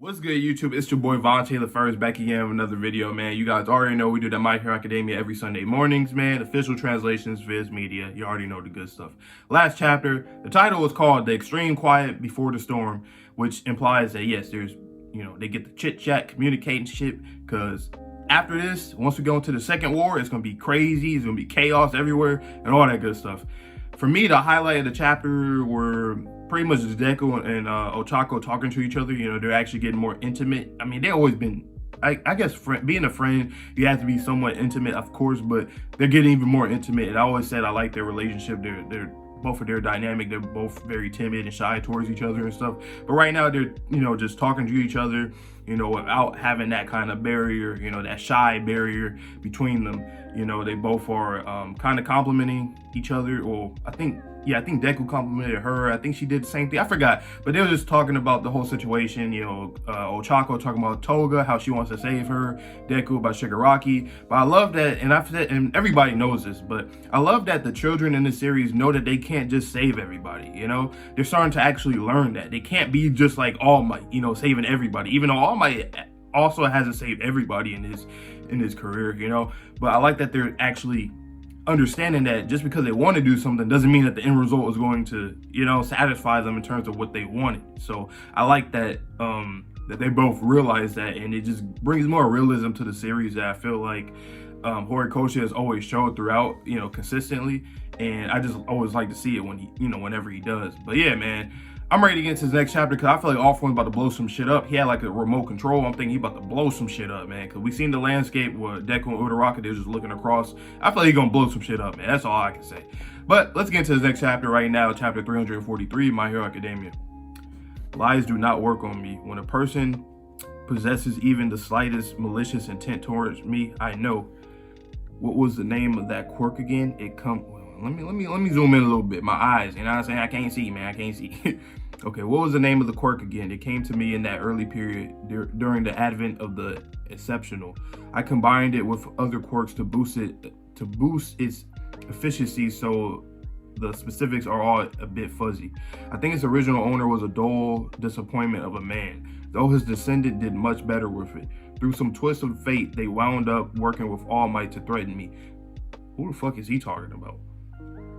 What's good, YouTube? It's your boy Vontae the First back again with another video, man. You guys already know we do that My Hero Academia every Sunday mornings, man. Official translations, Viz Media. You already know the good stuff. Last chapter, the title was called The Extreme Quiet Before the Storm, which implies that, yes, there's, they get the chit-chat, communicating shit, because after this, once we go into the second war, it's going to be crazy. It's going to be chaos everywhere and all that good stuff. For me, the highlight of the chapter were pretty much just Deku and Ochako talking to each other. They're actually getting more intimate. I mean, they've always been, I guess, being a friend, you have to be somewhat intimate, of course, but they're getting even more intimate. And I always said I like their relationship. They're both of their dynamic. They're both very timid and shy towards each other and stuff. But right now, they're, just talking to each other, without having that kind of barrier, that shy barrier between them. They both are kind of complimenting each other. Well, I think Deku complimented her. I think she did the same thing. I forgot. But they were just talking about the whole situation. Ochako talking about Toga, how she wants to save her. Deku about Shigaraki. But I love that, and I've said, and everybody knows this, but I love that the children in the series know that they can't just save everybody. They're starting to actually learn that. They can't be just like All Might, saving everybody. Even though All Might also hasn't saved everybody in his career, But I like that they're actually understanding that just because they want to do something doesn't mean that the end result is going to, satisfy them in terms of what they wanted. So I like that that they both realize that, and it just brings more realism to the series that I feel like Horikoshi has always showed throughout, consistently. And I just always like to see it when he, whenever he does. But yeah, man, I'm ready to get into his next chapter because I feel like All For One's about to blow some shit up. He had like a remote control. I'm thinking he about to blow some shit up, man. Because we seen the landscape where Deku and Uraraka, they're just looking across. I feel like he's going to blow some shit up, man. That's all I can say. But let's get into his next chapter right now. Chapter 343, My Hero Academia. Lies do not work on me. When a person possesses even the slightest malicious intent towards me, I know. What was the name of that quirk again? Let me zoom in a little bit. My eyes, you know what I'm saying? I can't see, man. I can't see. Okay, what was the name of the quirk again? It came to me in that early period during the advent of the exceptional. I combined it with other quirks to boost its efficiency, so the specifics are all a bit fuzzy. I think its original owner was a dull disappointment of a man, though his descendant did much better with it. Through some twist of fate, they wound up working with All Might to threaten me. Who the fuck is he talking about?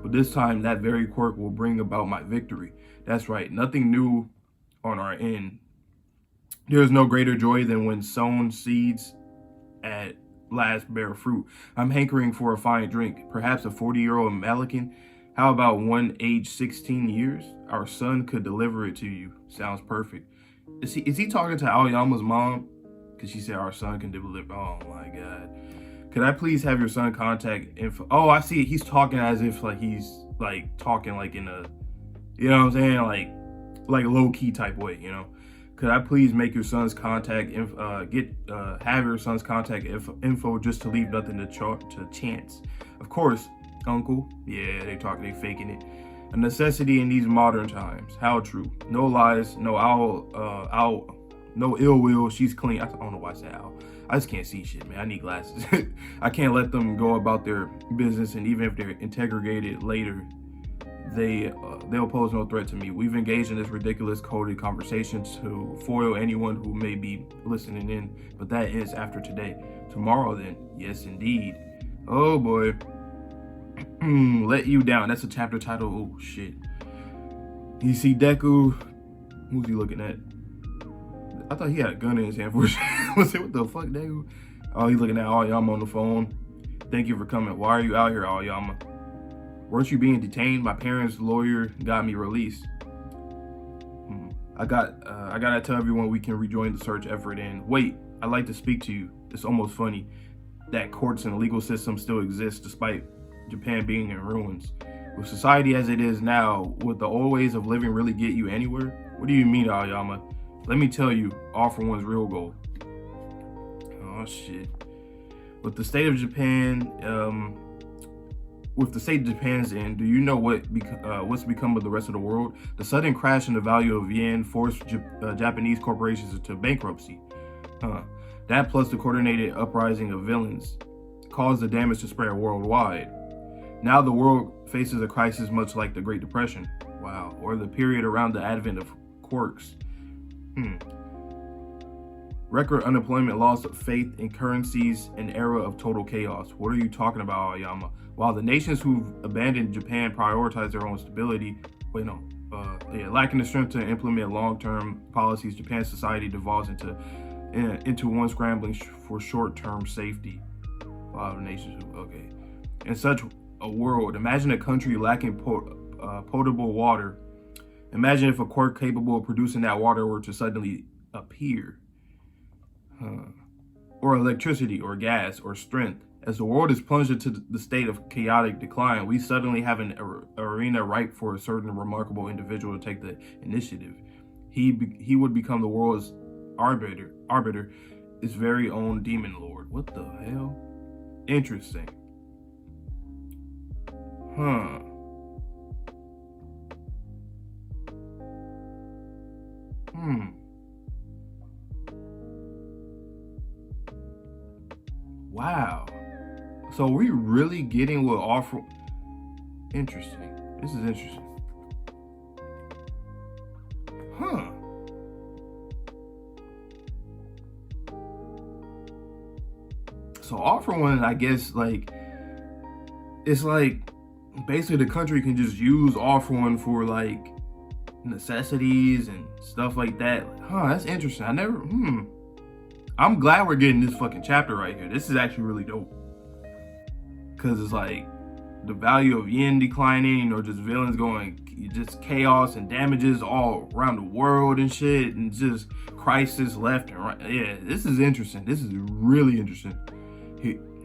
But this time, that very quirk will bring about my victory. That's right, nothing new on our end. There is no greater joy than when sown seeds at last bear fruit. I'm hankering for a fine drink, perhaps a 40-year-old Malikan. How about one aged 16 years? Our son could deliver it to you. Sounds perfect. Is he talking to Aoyama's mom? Because she said our son can deliver. Oh my God. Could I please have your son contact info? Oh, I see it. He's talking as if like he's like talking like in a, you know what I'm saying? Like low key type way, Could I please make your son's contact have your son's contact info just to leave nothing to chance? Of course, uncle. Yeah, they faking it. A necessity in these modern times. How true. No lies, no no ill will. She's clean. I don't know why I said owl. I just can't see shit, man. I need glasses. I can't let them go about their business, and even if they're interrogated later, they'll pose no threat to me. We've engaged in this ridiculous coded conversation to foil anyone who may be listening in, but that is after today. Tomorrow, then. Yes, indeed. Oh, boy. Let you down. That's a chapter title. Oh, shit. You see Deku. Who's he looking at? I thought he had a gun in his hand for a second. Was it what the fuck, Deku? Oh, he's looking at Aoyama on the phone. Thank you for coming. Why are you out here, Aoyama? Weren't you being detained? My parents' lawyer got me released. I gotta tell everyone we can rejoin the search effort. And wait, I'd like to speak to you. It's almost funny that courts and legal systems still exist despite Japan being in ruins. With society as it is now, would the old ways of living really get you anywhere? What do you mean, Aoyama? Let me tell you, All For One's real goal. Oh shit. With the state of Japan, Japan's in, do you know what's become of the rest of the world? The sudden crash in the value of yen forced Japanese corporations into bankruptcy. That plus the coordinated uprising of villains caused the damage to spread worldwide. Now the world faces a crisis much like the Great Depression. Wow. Or the period around the advent of quirks. Record unemployment, loss of faith in currencies, an era of total chaos. What are you talking about, Aoyama? While the nations who've abandoned Japan prioritize their own stability, lacking the strength to implement long-term policies, Japan's society devolves into one scrambling for short-term safety. A lot of nations, okay. In such a world, imagine a country lacking potable water. Imagine if a quirk capable of producing that water were to suddenly appear. Or electricity, or gas, or strength. As the world is plunged into the state of chaotic decline, we suddenly have an arena ripe for a certain remarkable individual to take the initiative. He would become the world's arbiter, his very own demon lord. What the hell? Interesting. Wow. So we really getting what offer? Interesting. This is interesting. So All For One, I guess, like, it's like basically the country can just use All For One for like necessities and stuff like that. That's interesting. I'm glad we're getting this fucking chapter right here. This is actually really dope. Cause it's like the value of yen declining, or just villains going, just chaos and damages all around the world and shit, and just crisis left and right. Yeah, this is interesting. This is really interesting.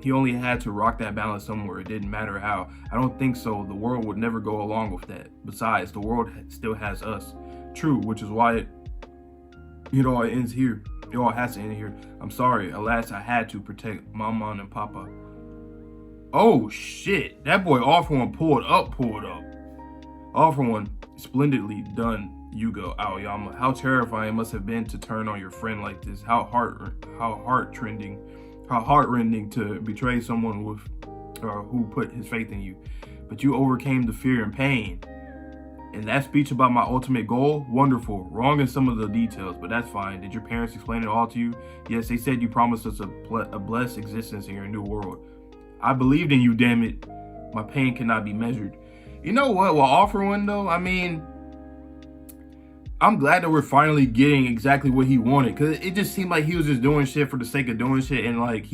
He only had to rock that balance somewhere. It didn't matter how. I don't think so. The world would never go along with that. Besides, the world still has us. True, which is why it all ends here. It all has to end here. I'm sorry. Alas, I had to protect Mama and Papa. Oh shit, that boy All For One pulled up. All For One, splendidly done, Yugo Aoyama. How terrifying it must have been to turn on your friend like this. How heartrending to betray someone with who put his faith in you. But you overcame the fear and pain. And that speech about my ultimate goal, wonderful. Wrong in some of the details, but that's fine. Did your parents explain it all to you? Yes, they said you promised us a blessed existence in your new world. I believed in you, damn it. My pain cannot be measured. You know what? Well, All For One, though, I mean, I'm glad that we're finally getting exactly what he wanted. Because it just seemed like he was just doing shit for the sake of doing shit. And, like,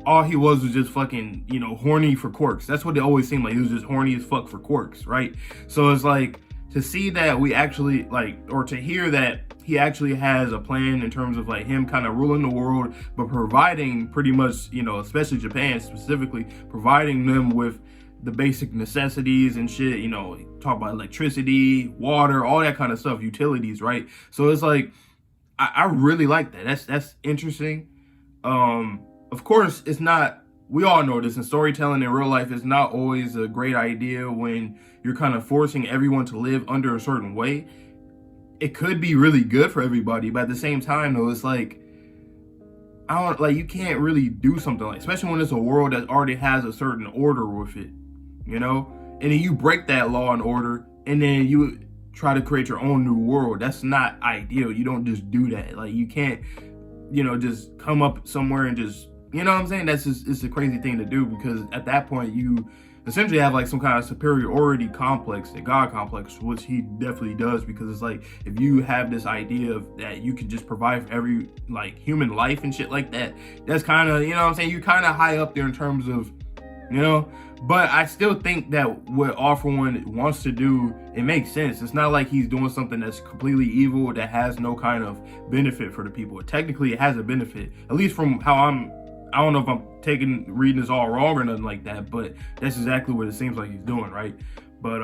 all he was just fucking, horny for quirks. That's what it always seemed like. He was just horny as fuck for quirks, right? So it's like, to see that we actually, or to hear that he actually has a plan in terms of, like, him kind of ruling the world, but providing pretty much, especially Japan specifically, providing them with the basic necessities and shit, talk about electricity, water, all that kind of stuff, utilities, right? So it's like, I really like that. That's interesting. Of course, it's not, we all know this, in storytelling in real life, it's not always a great idea when you're kind of forcing everyone to live under a certain way. It could be really good for everybody, but at the same time, though, it's like, you can't really do something like, especially when it's a world that already has a certain order with it, and then you break that law and order, and then you try to create your own new world. That's not ideal. You don't just do that. Like, you can't, just come up somewhere and just, what I'm saying? It's a crazy thing to do, because at that point you essentially have like some kind of superiority complex, the God complex, which he definitely does, because it's like, if you have this idea of that you can just provide for every like human life and shit like that, that's kind of, what I'm saying, you're kind of high up there in terms of, but I still think that what All For One wants to do, it makes sense. It's not like he's doing something that's completely evil that has no kind of benefit for the people. Technically, it has a benefit, at least from how I don't know if I'm reading this all wrong or nothing like that, but that's exactly what it seems like he's doing, right? But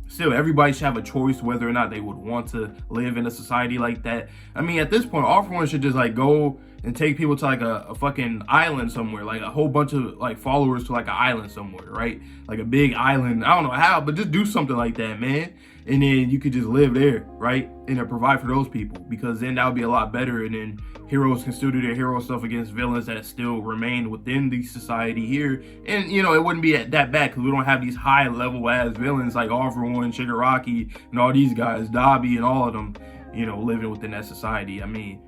still, everybody should have a choice whether or not they would want to live in a society like that. I mean, at this point, All For One should just like go and take people to like a fucking island somewhere, like a whole bunch of like followers to like an island somewhere, right? Like a big island. I don't know how, but just do something like that, man. And then you could just live there, right? And then provide for those people, because then that would be a lot better. And then heroes can still do their hero stuff against villains that still remain within the society here. And, it wouldn't be that bad, because we don't have these high level ass villains like All For One, Shigaraki, and all these guys, Dabi and all of them, living within that society. I mean,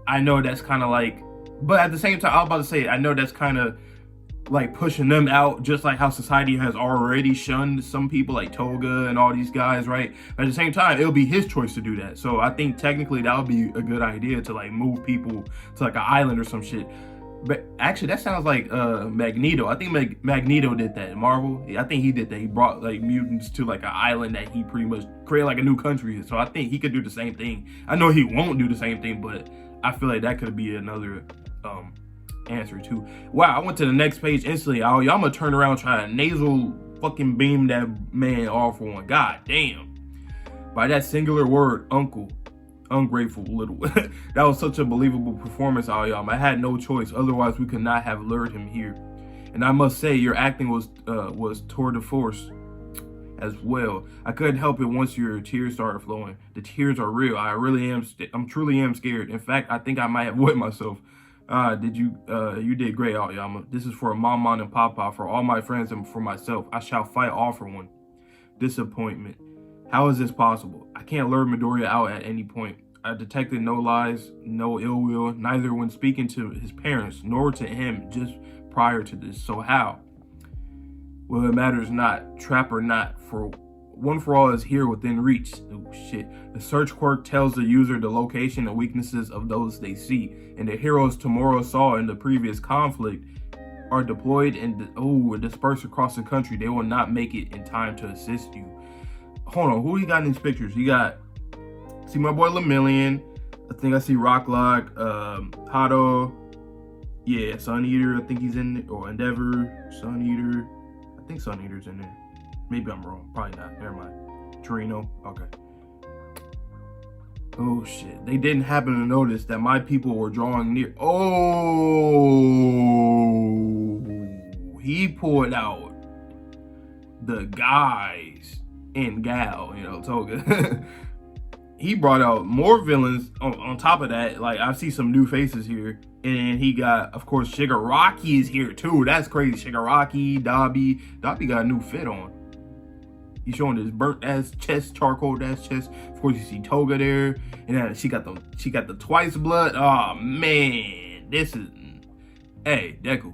I know that's kind of like, but at the same time, I was about to say, I know that's kind of like pushing them out, just like how society has already shunned some people like Toga and all these guys, right? But at the same time, it'll be his choice to do that. So I think technically that would be a good idea to like move people to like an island or some shit. But actually, that sounds like Magneto. I think Magneto did that in Marvel. I think he did that. He brought like mutants to like an island that he pretty much created like a new country. So I think he could do the same thing. I know he won't do the same thing, but I feel like that could be another answer too. Wow, I went to the next page instantly. Y'all gonna turn around and try to nasal fucking beam that man all for one. God damn. By that singular word, uncle. Ungrateful little. That was such a believable performance, y'all. I had no choice. Otherwise, we could not have lured him here. And I must say, your acting was tour de force as well. I couldn't help it once your tears started flowing. The tears are real. I really am. I'm truly am scared. In fact, I think I might have wet myself. You did great, Aoyama. This is for Mama and Papa, for all my friends and for myself. I shall fight all for one. Disappointment. How is this possible? I can't lure Midoriya out at any point. I detected no lies, no ill will, neither when speaking to his parents, nor to him just prior to this. So how? Well, it matters not, trap or not, for one for all is here within reach. Oh shit. The search quirk tells the user the location and weaknesses of those they see, and the heroes Tomura saw in the previous conflict are deployed and dispersed across the country. They will not make it in time to assist you. Hold on, who you got in these pictures? You got, see my boy Lemillion. I think I see Rocklock, Hado. Yeah, Sun Eater, I think he's in there. Or Endeavor, Sun Eater. I think Sun Eater's in there. Maybe I'm wrong. Probably not. Never mind. Torino. Okay. Oh shit. They didn't happen to notice that my people were drawing near. Oh, he pulled out the guys and gal, you know, Toga. He brought out more villains on top of that. Like, I see some new faces here. And he got, of course, Shigaraki is here too. That's crazy. Shigaraki, Dabi. Dabi got a new fit on. He's showing his burnt ass chest, charcoal ass chest. Of course, you see Toga there. And then she got the twice blood. Oh man. This is, hey, Deku.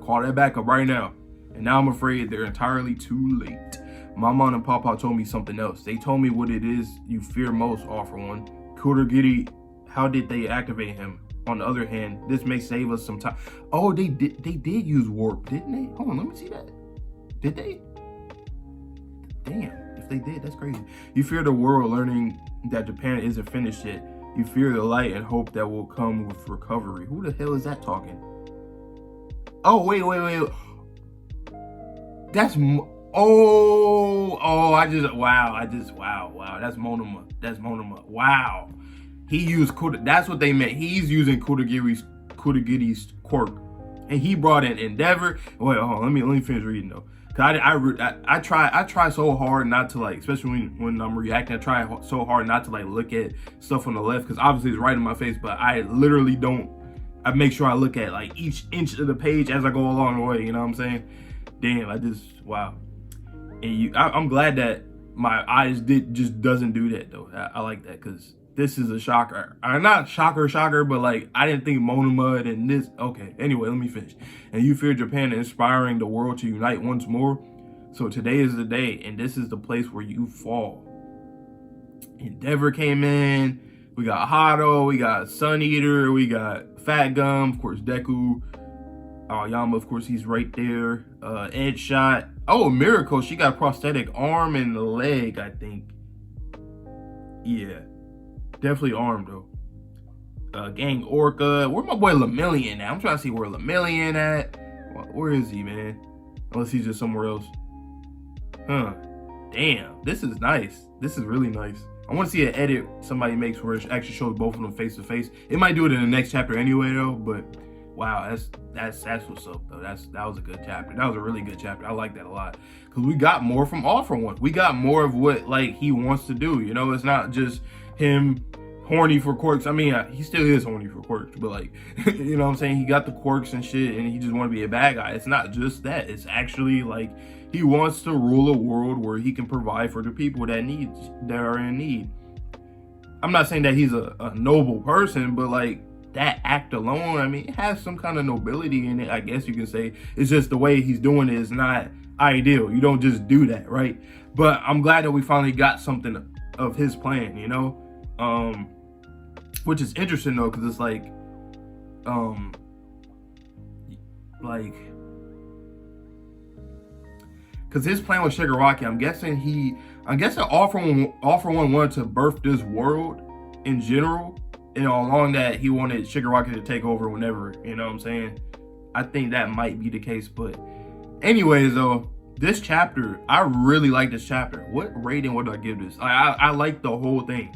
Call that back up right now. And now I'm afraid they're entirely too late. Mama and Papa told me something else. They told me what it is you fear most, all for one. Kurogiri, how did they activate him? On the other hand, this may save us some time. Oh, they did use warp, didn't they? Hold on, let me see that. Did they? Damn, if they did, that's crazy. You fear the world learning that Japan isn't finished yet. You fear the light and hope that will come with recovery. Who the hell is that talking? Oh, wait. That's... wow. That's Monoma. Wow. He used that's what they meant. He's using Kurogiri's quirk, and he brought in Endeavor. Wait, hold on, let me finish reading though. Cause I try so hard not to, like, especially when I'm reacting. I try so hard not to like look at stuff on the left, because obviously it's right in my face. But I literally don't. I make sure I look at like each inch of the page as I go along the way. You know what I'm saying? Damn, wow. And I'm glad that my eyes doesn't do that though. I like that, because this is a shocker. Not shocker, but like, I didn't think Monoma and this. Okay, anyway, let me finish. And you fear Japan inspiring the world to unite once more. So today is the day, and this is the place where you fall. Endeavor came in. We got Hado, we got Sun Eater, we got Fat Gum, of course, Deku. Aoyama, of course, he's right there. Edge Shot. Oh, Miracle, she got a prosthetic arm and leg, I think. Yeah. Definitely armed though. Gang Orca. Where my boy Lemillion at? I'm trying to see where Lemillion at. Where is he, man? Unless he's just somewhere else. Huh. Damn. This is nice. This is really nice. I want to see an edit somebody makes where it actually shows both of them face to face. It might do it in the next chapter anyway though, but wow, that's what's up though. That was a good chapter. That was a really good chapter. I like that a lot. Cause we got more from All for One. We got more of what like he wants to do. You know, it's not just him horny for quirks. I mean, he still is horny for quirks, but like, you know what I'm saying? He got the quirks and shit, and he just want to be a bad guy. It's not just that. It's actually like he wants to rule a world where he can provide for the people that are in need. I'm not saying that he's a noble person, but like, that act alone, I mean, it has some kind of nobility in it, I guess you can say. It's just the way he's doing it is not ideal. You don't just do that, right? But I'm glad that we finally got something of his plan, you know? Which is interesting though, because it's like because his plan with Shigaraki, I'm guessing All For One wanted to birth this world in general, you know, along that he wanted Shigaraki to take over whenever, you know what I'm saying? I think that might be the case, but anyways though, this chapter, I really like this chapter. What rating would I give this? I like the whole thing.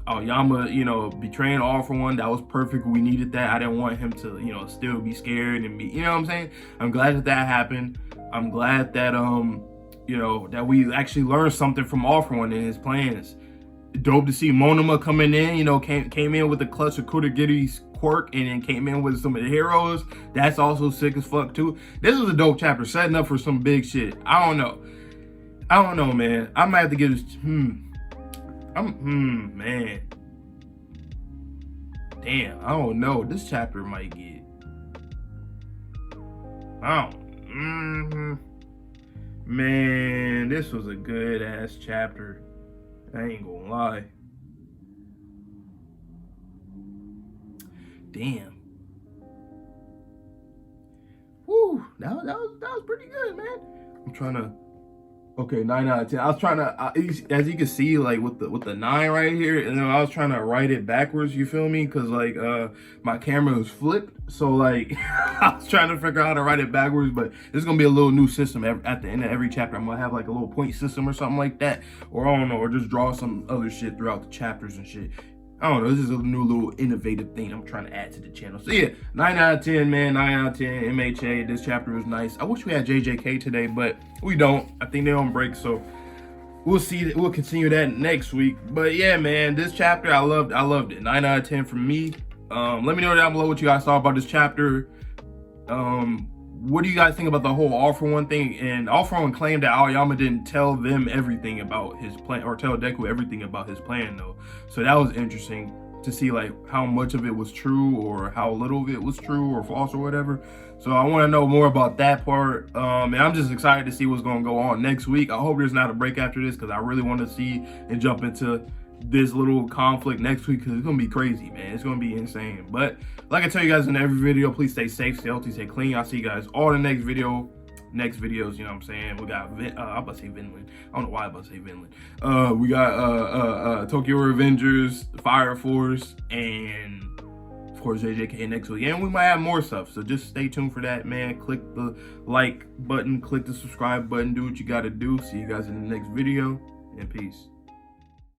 Aoyama, you know, betraying All For One, that was perfect. We needed that. I didn't want him to, you know, still be scared and be, you know what I'm saying? I'm glad that that happened. I'm glad that, you know, that we actually learned something from All For One in his plans. Dope to see Monoma coming in, you know, came in with a clutch of Kurogiri's quirk and then came in with some of the heroes. That's also sick as fuck too. This was a dope chapter, setting up for some big shit. I don't know, man. I might have to give this, man. Damn, I don't know. This chapter might get, man, this was a good ass chapter. I ain't gonna lie. Damn. Woo, that was pretty good, man. I'm trying to. Okay, 9 out of 10. I was trying to, as you can see, like with the 9 right here, and then I was trying to write it backwards. You feel me? Cause like my camera was flipped, so like I was trying to figure out how to write it backwards. But there's gonna be a little new system at the end of every chapter. I'm gonna have like a little point system or something like that, or I don't know, or just draw some other shit throughout the chapters and shit. I don't know, this is a new little innovative thing I'm trying to add to the channel. So yeah, 9 out of 10, man, 9 out of 10, MHA. This chapter was nice. I wish we had JJK today, but we don't. I think they're on break, so we'll see. We'll continue that next week. But yeah, man, this chapter, I loved it. 9 out of 10 from me. Let me know down below what you guys thought about this chapter. What do you guys think about the whole All For One thing? And All For One claimed that Aoyama didn't tell them everything about his plan, or tell Deku everything about his plan though. So that was interesting to see like how much of it was true or how little of it was true or false or whatever. So I want to know more about that part. And I'm just excited to see what's going to go on next week. I hope there's not a break after this, because I really want to see and jump into this little conflict next week, because it's gonna be crazy, man. It's gonna be insane. But like I tell you guys in every video, please stay safe, stay healthy, stay clean. I'll see you guys all in the next videos, you know what I'm saying? We got I'm about to say Vinland. I don't know why I'm about to say Vinland. We got Tokyo Revengers, Fire Force, and of course JJK next week. And we might have more stuff, so just stay tuned for that, man. Click the like button, click the subscribe button, do what you gotta do. See you guys in the next video, and peace.